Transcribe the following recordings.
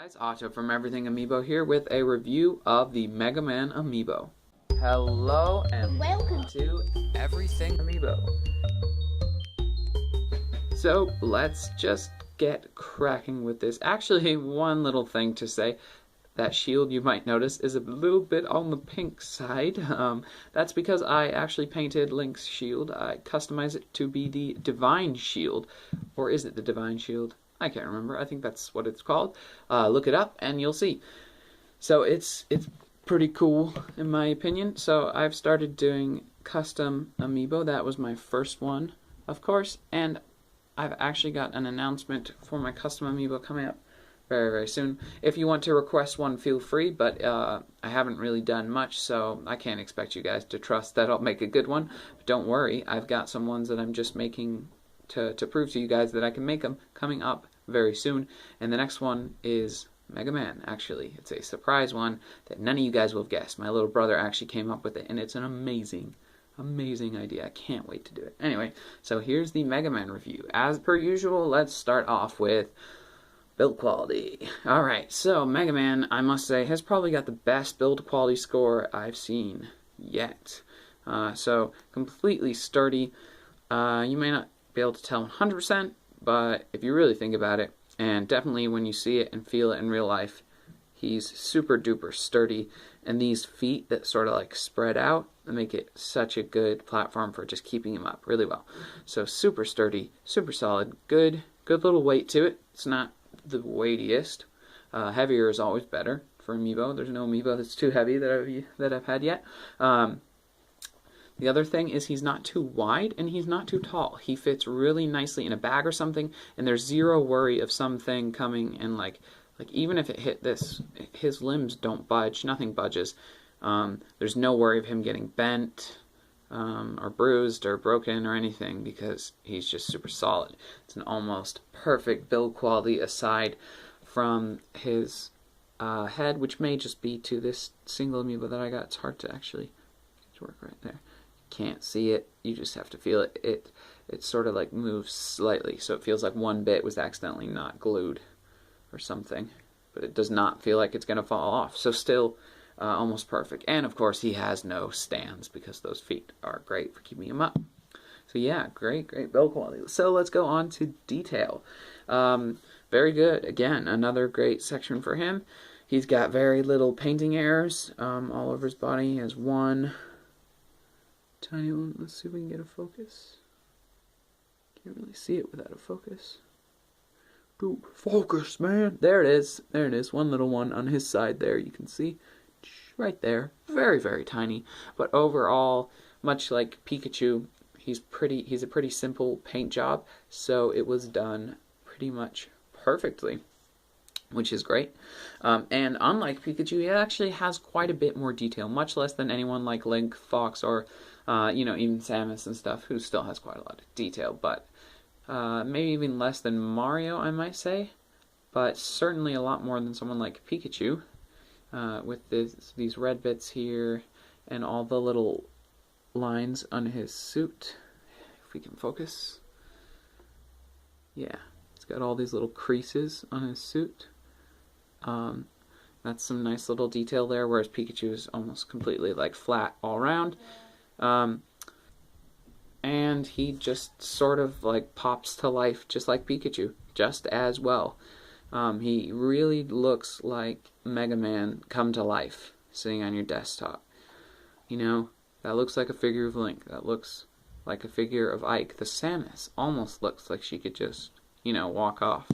Guys, Otto from Everything Amiibo here with a review of the Mega Man Amiibo. Hello and welcome to Everything Amiibo. So let's just get cracking with this. Actually, one little thing to say. That shield, you might notice, is a little bit on the pink side. That's because I actually painted Link's shield. I customized it to be the Divine Shield. Or is it the Divine Shield? I can't remember. I think that's what it's called. Look it up and you'll see. So it's pretty cool in my opinion. So I've started doing custom Amiibo. That was my first one, of course. And I've actually got an announcement for my custom Amiibo coming up very, very soon. If you want to request one, feel free, but I haven't really done much, so I can't expect you guys to trust that I'll make a good one. But don't worry, I've got some ones that I'm just making to prove to you guys that I can make them coming up very soon. And the next one is Mega Man, actually. It's a surprise one that none of you guys will have guessed. My little brother actually came up with it, and it's an amazing idea. I can't wait to do it. Anyway, so here's the Mega Man review. As per usual, let's start off with build quality. Alright, so Mega Man, I must say, has probably got the best build quality score I've seen yet. So, completely sturdy. You may not be able to tell 100%, but if you really think about it, and definitely when you see it and feel it in real life, he's super duper sturdy. And these feet that sort of like spread out make it such a good platform for just keeping him up really well. So super sturdy, super solid, good little weight to it. It's not the weightiest. Heavier is always better for Amiibo. There's no Amiibo that's too heavy that I've had yet. The other thing is he's not too wide and he's not too tall. He fits really nicely in a bag or something, and there's zero worry of something coming and like even if it hit this, his limbs don't budge. Nothing budges. There's no worry of him getting bent or bruised or broken or anything because he's just super solid. It's an almost perfect build quality aside from his head, which may just be to this single Amiibo that I got. It's hard to actually get to work right there. You can't see it, you just have to feel it. It sort of like moves slightly, so it feels like one bit was accidentally not glued or something, but it does not feel like it's going to fall off. So still almost perfect. And of course he has no stands because those feet are great for keeping him up. So yeah, great build quality. So let's go on to detail. Very good. Again, another great section for him. He's got very little painting errors all over his body. He has one tiny one. Let's see if we can get a focus. Can't really see it without a focus. Dude, focus, man. There it is. There it is. One little one on his side there. You can see right there. Very, very tiny. But overall, much like Pikachu, he's a pretty simple paint job. So it was done pretty much perfectly, which is great. And unlike Pikachu, he actually has quite a bit more detail, much less than anyone like Link, Fox, or even Samus and stuff, who still has quite a lot of detail, but maybe even less than Mario, I might say, but certainly a lot more than someone like Pikachu, with these red bits here and all the little lines on his suit. If we can focus. Yeah, it's got all these little creases on his suit. That's some nice little detail there, whereas Pikachu is almost completely like flat all around. And he just sort of like pops to life just like Pikachu, just as well. He really looks like Mega Man come to life, sitting on your desktop. You know, that looks like a figure of Link. That looks like a figure of Ike. The Samus almost looks like she could just, walk off.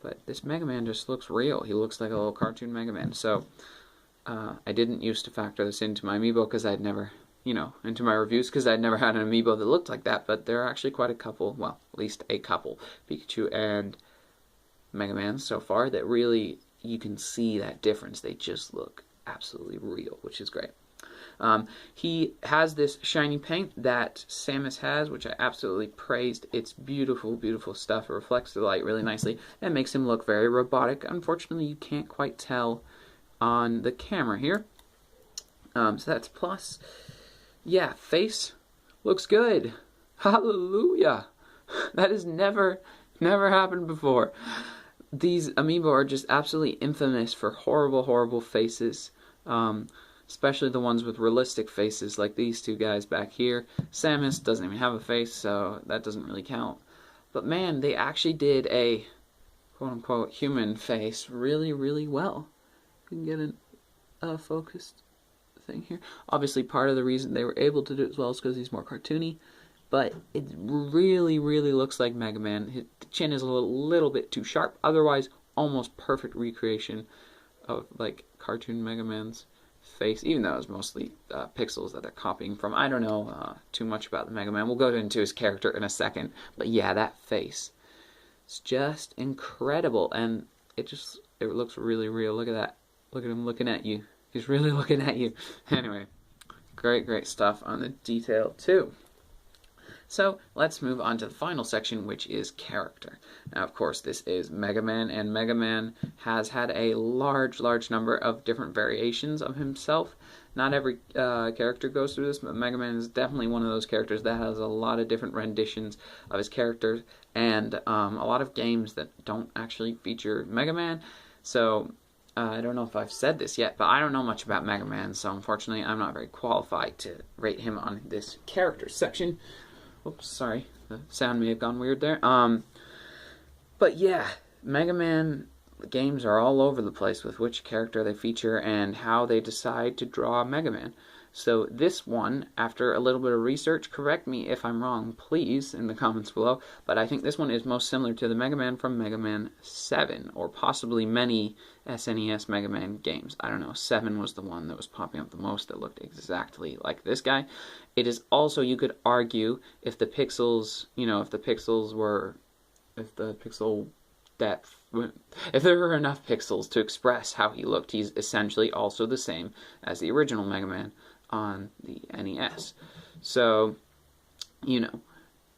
But this Mega Man just looks real. He looks like a little cartoon Mega Man. So, I didn't used to factor this into my Amiibo because I'd never, into my reviews because I'd never had an Amiibo that looked like that. But there are actually quite a couple, well, at least a couple, Pikachu and Mega Man so far, that really, you can see that difference. They just look absolutely real, which is great. He has this shiny paint that Samus has, which I absolutely praised. It's beautiful, beautiful stuff. It reflects the light really nicely and makes him look very robotic. Unfortunately, you can't quite tell on the camera here. So that's plus. Yeah, face looks good. Hallelujah. That has never happened before. these amiibo are just absolutely infamous for horrible, horrible faces. Especially the ones with realistic faces, like these two guys back here. Samus doesn't even have a face, so that doesn't really count. But man, they actually did a quote-unquote human face really, really well. You can get a focused thing here. Obviously, part of the reason they were able to do it as well is because he's more cartoony. But it really, really looks like Mega Man. His chin is a little bit too sharp. Otherwise, almost perfect recreation of like cartoon Mega Man's face, even though it's mostly pixels that they're copying from. I don't know too much about the Mega Man. We'll go into his character in a second. But yeah, that face. It's just incredible. And it looks really real. Look at that. Look at him looking at you. He's really looking at you. Anyway, great, great stuff on the detail too. So let's move on to the final section, which is character. Now, of course, this is Mega Man, and Mega Man has had a large number of different variations of himself. Not every character goes through this, but Mega Man is definitely one of those characters that has a lot of different renditions of his characters, and a lot of games that don't actually feature Mega Man. So I don't know if I've said this yet, but I don't know much about Mega Man, so unfortunately I'm not very qualified to rate him on this character section. Oops, sorry, the sound may have gone weird there. But yeah, Mega Man games are all over the place with which character they feature and how they decide to draw Mega Man. So this one, after a little bit of research, correct me if I'm wrong, please, in the comments below, but I think this one is most similar to the Mega Man from Mega Man 7, or possibly many SNES Mega Man games. I don't know, 7 was the one that was popping up the most that looked exactly like this guy. It is also, you could argue, if the pixels, if the pixel depth, if there were enough pixels to express how he looked, he's essentially also the same as the original Mega Man on the NES. So,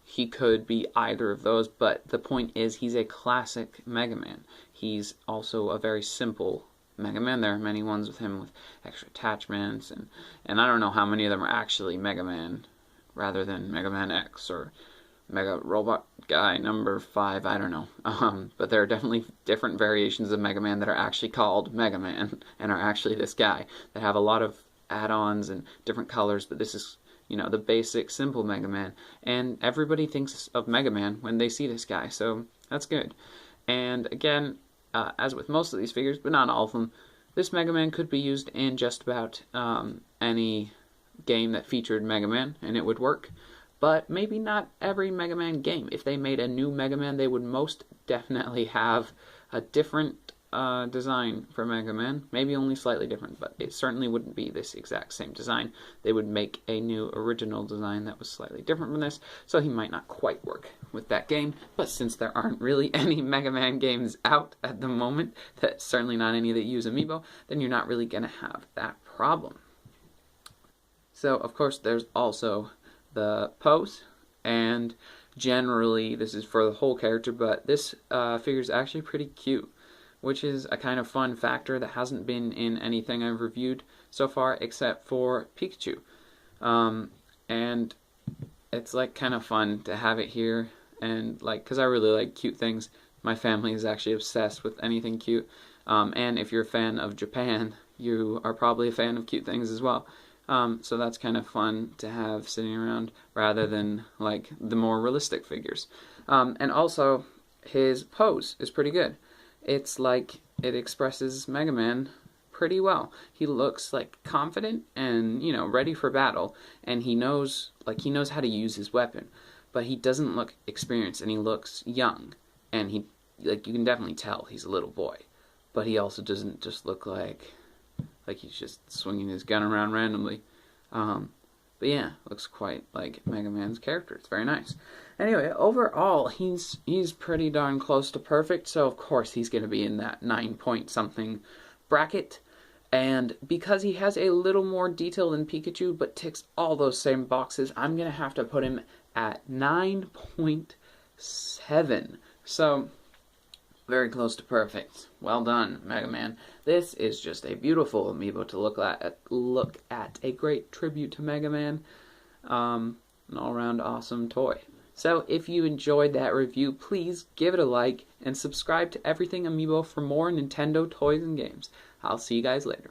he could be either of those, but the point is he's a classic Mega Man. He's also a very simple Mega Man. There are many ones with him with extra attachments, and I don't know how many of them are actually Mega Man rather than Mega Man X or Mega Robot Guy number 5, I don't know. But there are definitely different variations of Mega Man that are actually called Mega Man and are actually this guy that have a lot of add-ons and different colors, but this is, the basic, simple Mega Man. And everybody thinks of Mega Man when they see this guy, so that's good. And again, as with most of these figures, but not all of them, this Mega Man could be used in just about any game that featured Mega Man, and it would work. But maybe not every Mega Man game. If they made a new Mega Man, they would most definitely have a different design for Mega Man. Maybe only slightly different, but it certainly wouldn't be this exact same design. They would make a new original design that was slightly different from this, so he might not quite work with that game. But since there aren't really any Mega Man games out at the moment, certainly not any that use Amiibo, then you're not really going to have that problem. So, of course, there's also the pose, and generally this is for the whole character, but this figure is actually pretty cute, which is a kind of fun factor that hasn't been in anything I've reviewed so far except for Pikachu. And it's like kind of fun to have it here, and like, because I really like cute things. My family is actually obsessed with anything cute, and if you're a fan of Japan, you are probably a fan of cute things as well. So that's kind of fun to have sitting around rather than like the more realistic figures. And also his pose is pretty good. It's like it expresses Mega Man pretty well. He looks like confident and, ready for battle, and he knows how to use his weapon, but he doesn't look experienced, and he looks young, and you can definitely tell he's a little boy, but he also doesn't just look like he's just swinging his gun around randomly. But yeah, looks quite like Mega Man's character. It's very nice. Anyway, overall, he's pretty darn close to perfect, so of course he's going to be in that 9-point-something bracket. And because he has a little more detail than Pikachu, but ticks all those same boxes, I'm going to have to put him at 9.7. So, very close to perfect. Well done, Mega Man. This is just a beautiful amiibo to look at. A great tribute to Mega Man. An all-around awesome toy. So if you enjoyed that review, please give it a like and subscribe to Everything Amiibo for more Nintendo toys and games. I'll see you guys later.